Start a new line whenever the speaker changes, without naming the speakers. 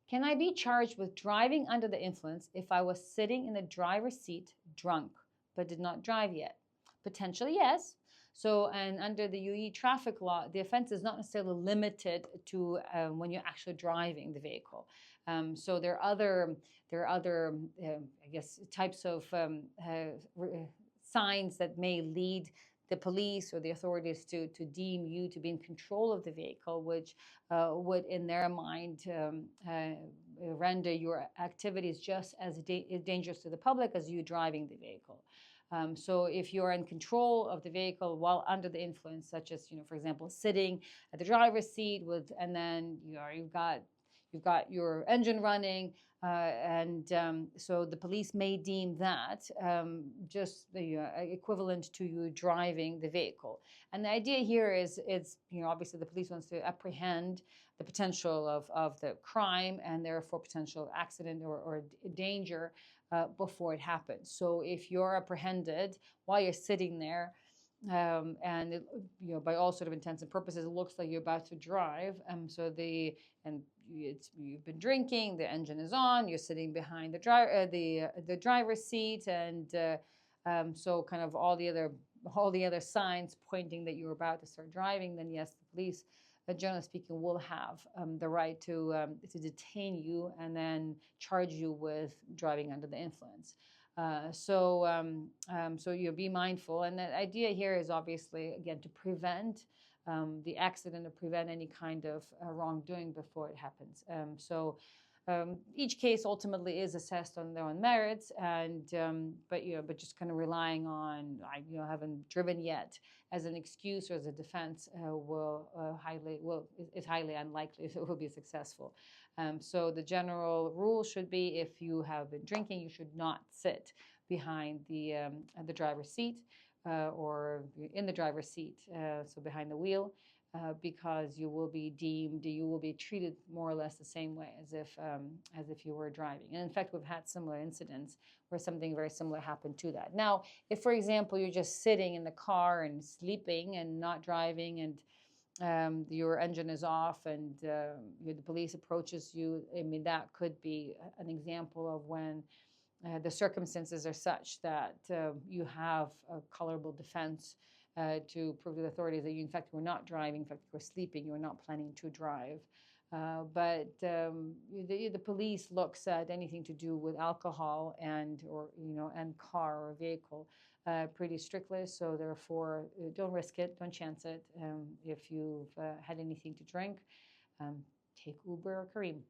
Can I be charged with driving under the influence if I was sitting in the driver's seat drunk but did not drive yet? Potentially, yes. So, and under the UE traffic law, the offense is not necessarily limited to when you're actually driving the vehicle. So there are other, I guess, types of signs that may lead the police or the authorities to deem you to be in control of the vehicle, which would, in their mind, render your activities just as dangerous to the public as you driving the vehicle. So if you're in control of the vehicle while under the influence, such as, for example, sitting at the driver's seat and then you've got your engine running, so the police may deem that just the equivalent to you driving the vehicle. And the idea here is, obviously the police wants to apprehend the potential of the crime and therefore potential accident or danger before it happens. So if you're apprehended while you're sitting there, and by all sort of intents and purposes, it looks like you're about to drive. You've been drinking, the engine is on, you're sitting behind the driver's seat, and so kind of all the other signs pointing that you're about to start driving. Then yes, the police, generally speaking, will have the right to detain you and then charge you with driving under the influence. So you be mindful, and the idea here is obviously, again, to prevent the accident, to prevent any kind of wrongdoing before it happens. Each case ultimately is assessed on their own merits, but just kind of relying on I haven't driven yet as an excuse or as a defense is highly unlikely if it will be successful. So the general rule should be, if you have been drinking, you should not sit behind the driver's seat or in the driver's seat, so behind the wheel. Because you will be treated more or less the same way as if you were driving. And in fact, we've had similar incidents where something very similar happened to that. Now, if, for example, you're just sitting in the car and sleeping and not driving, and your engine is off, and the police approaches you, I mean, that could be an example of when the circumstances are such that you have a colorable defense to prove to the authorities that you, in fact, were not driving, in fact, you were sleeping, you were not planning to drive. But the police looks at anything to do with alcohol and car or vehicle pretty strictly. So therefore, don't risk it, don't chance it. If you've had anything to drink, take Uber or Kareem.